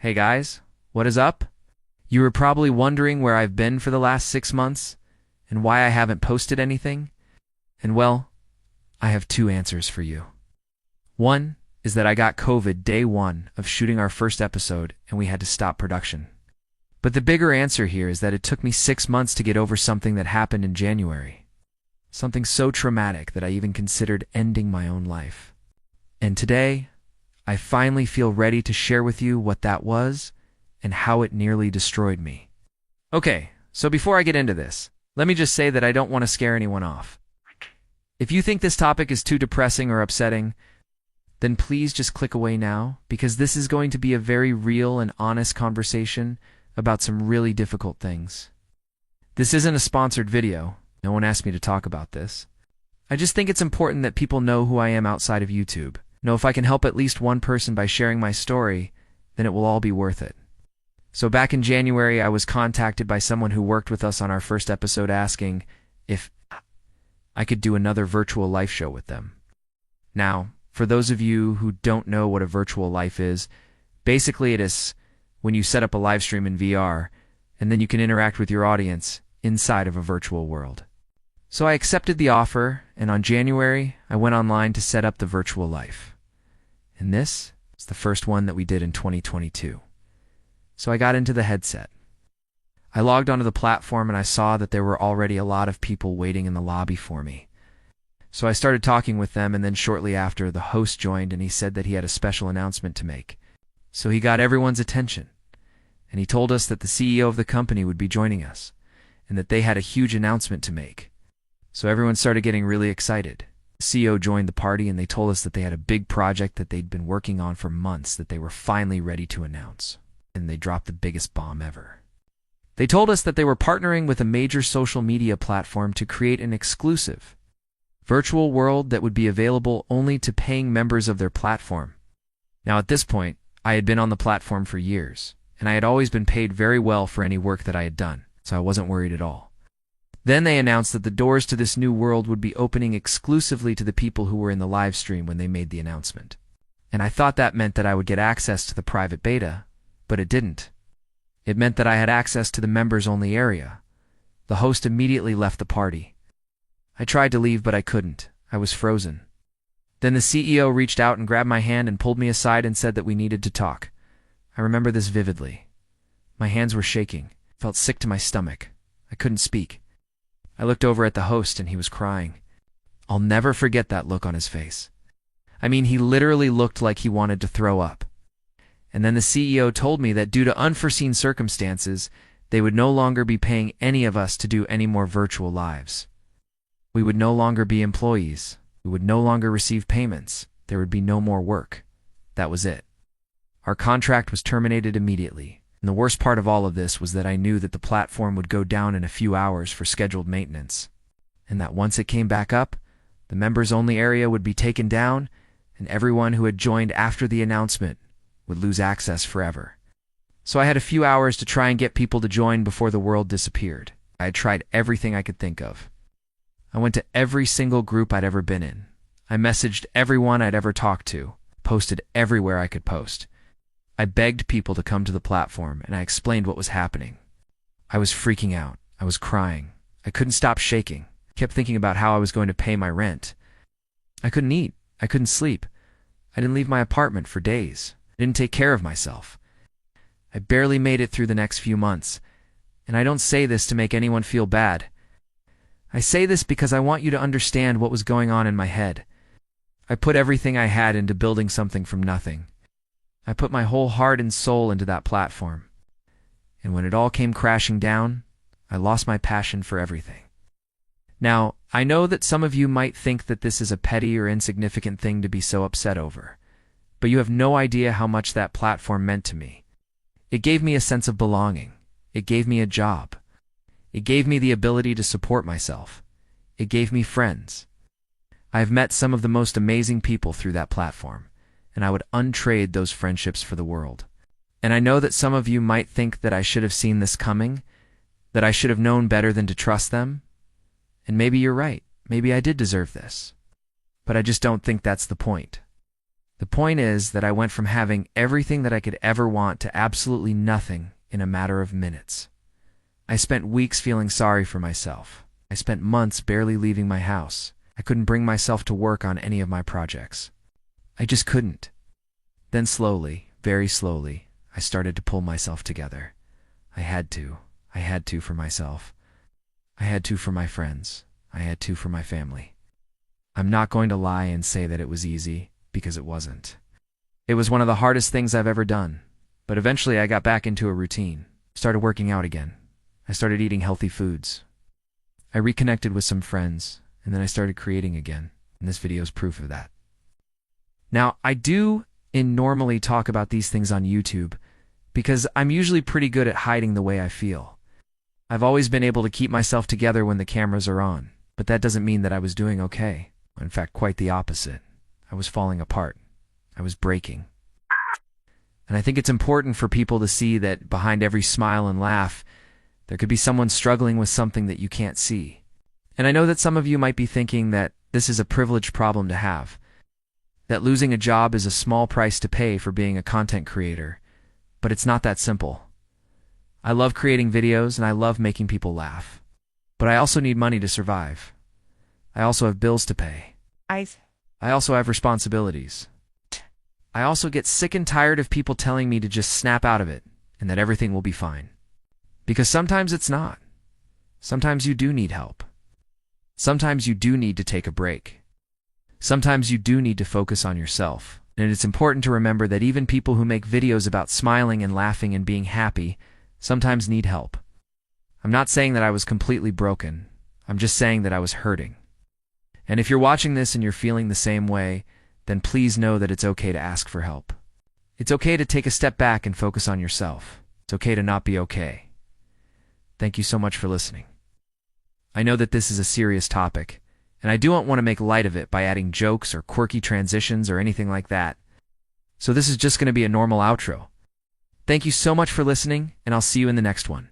Hey guys, what is up? You were probably wondering where I've been for the last 6 months and why I haven't posted anything. And well, I have two answers for you. One is that I got COVID day one of shooting our first episode and we had to stop production. But the bigger answer here is that it took me 6 months to get over something that happened in January. Something so traumatic that I even considered ending my own life. And today, I finally feel ready to share with you what that was and how it nearly destroyed me. Okay, so before I get into this, let me just say that I don't want to scare anyone off. If you think this topic is too depressing or upsetting, then please just click away now, because this is going to be a very real and honest conversation about some really difficult things. This isn't a sponsored video. No one asked me to talk about this. I just think it's important that people know who I am outside of YouTube. If I can help at least one person by sharing my story, then it will all be worth it. So back in January, I was contacted by someone who worked with us on our first episode asking if I could do another virtual life show with them. Now, for those of you who don't know what a virtual life is, basically it is when you set up a live stream in VR, and then you can interact with your audience inside of a virtual world. So I accepted the offer, and on January, I went online to set up the virtual life. And this is the first one that we did in 2022. So I got into the headset. I logged onto the platform and I saw that there were already a lot of people waiting in the lobby for me. So I started talking with them, and then shortly after, the host joined and he said that he had a special announcement to make. So he got everyone's attention, and he told us that the CEO of the company would be joining us, and that they had a huge announcement to make. So everyone started getting really excited. The CEO joined the party and they told us that they had a big project that they'd been working on for months that they were finally ready to announce. And they dropped the biggest bomb ever. They told us that they were partnering with a major social media platform to create an exclusive virtual world that would be available only to paying members of their platform. Now at this point, I had been on the platform for years, and I had always been paid very well for any work that I had done, so I wasn't worried at all. Then they announced that the doors to this new world would be opening exclusively to the people who were in the live stream when they made the announcement. And I thought that meant that I would get access to the private beta, but it didn't. It meant that I had access to the members-only area. The host immediately left the party. I tried to leave, but I couldn't. I was frozen. Then the CEO reached out and grabbed my hand and pulled me aside and said that we needed to talk. I remember this vividly. My hands were shaking. I felt sick to my stomach. I couldn't speak. I looked over at the host and he was crying. I'll never forget that look on his face. I mean, he literally looked like he wanted to throw up. And then the CEO told me that due to unforeseen circumstances, they would no longer be paying any of us to do any more virtual lives. We would no longer be employees. We would no longer receive payments. There would be no more work. That was it. Our contract was terminated immediately. And the worst part of all of this was that I knew that the platform would go down in a few hours for scheduled maintenance, and that once it came back up, the members-only area would be taken down, and everyone who had joined after the announcement would lose access forever. So I had a few hours to try and get people to join before the world disappeared. I had tried everything I could think of. I went to every single group I'd ever been in. I messaged everyone I'd ever talked to, posted everywhere I could post. I begged people to come to the platform, and I explained what was happening. I was freaking out. I was crying. I couldn't stop shaking. I kept thinking about how I was going to pay my rent. I couldn't eat. I couldn't sleep. I didn't leave my apartment for days. I didn't take care of myself. I barely made it through the next few months, and I don't say this to make anyone feel bad. I say this because I want you to understand what was going on in my head. I put everything I had into building something from nothing. I put my whole heart and soul into that platform. And when it all came crashing down, I lost my passion for everything. Now, I know that some of you might think that this is a petty or insignificant thing to be so upset over, but you have no idea how much that platform meant to me. It gave me a sense of belonging. It gave me a job. It gave me the ability to support myself. It gave me friends. I have met some of the most amazing people through that platform, and I would untrade those friendships for the world. And I know that some of you might think that I should have seen this coming, that I should have known better than to trust them. And maybe you're right. Maybe I did deserve this. But I just don't think that's the point. The point is that I went from having everything that I could ever want to absolutely nothing in a matter of minutes. I spent weeks feeling sorry for myself. I spent months barely leaving my house. I couldn't bring myself to work on any of my projects. I just couldn't. Then slowly, very slowly, I started to pull myself together. I had to. I had to for myself. I had to for my friends. I had to for my family. I'm not going to lie and say that it was easy, because it wasn't. It was one of the hardest things I've ever done. But eventually I got back into a routine. Started working out again. I started eating healthy foods. I reconnected with some friends, and then I started creating again, and this video is proof of that. Now, I do normally talk about these things on YouTube because I'm usually pretty good at hiding the way I feel. I've always been able to keep myself together when the cameras are on, but that doesn't mean that I was doing okay. In fact, quite the opposite. I was falling apart. I was breaking. And I think it's important for people to see that behind every smile and laugh, there could be someone struggling with something that you can't see. And I know that some of you might be thinking that this is a privileged problem to have, that losing a job is a small price to pay for being a content creator, but it's not that simple. I love creating videos and I love making people laugh, but I also need money to survive. I also have bills to pay. I also have responsibilities. I also get sick and tired of people telling me to just snap out of it and that everything will be fine. Because sometimes it's not. Sometimes you do need help. Sometimes you do need to take a break. Sometimes you do need to focus on yourself. And it's important to remember that even people who make videos about smiling and laughing and being happy sometimes need help. I'm not saying that I was completely broken. I'm just saying that I was hurting. And if you're watching this and you're feeling the same way, then please know that it's okay to ask for help. It's okay to take a step back and focus on yourself. It's okay to not be okay. Thank you so much for listening. I know that this is a serious topic, and I don't want to make light of it by adding jokes or quirky transitions or anything like that. So this is just going to be a normal outro. Thank you so much for listening, and I'll see you in the next one.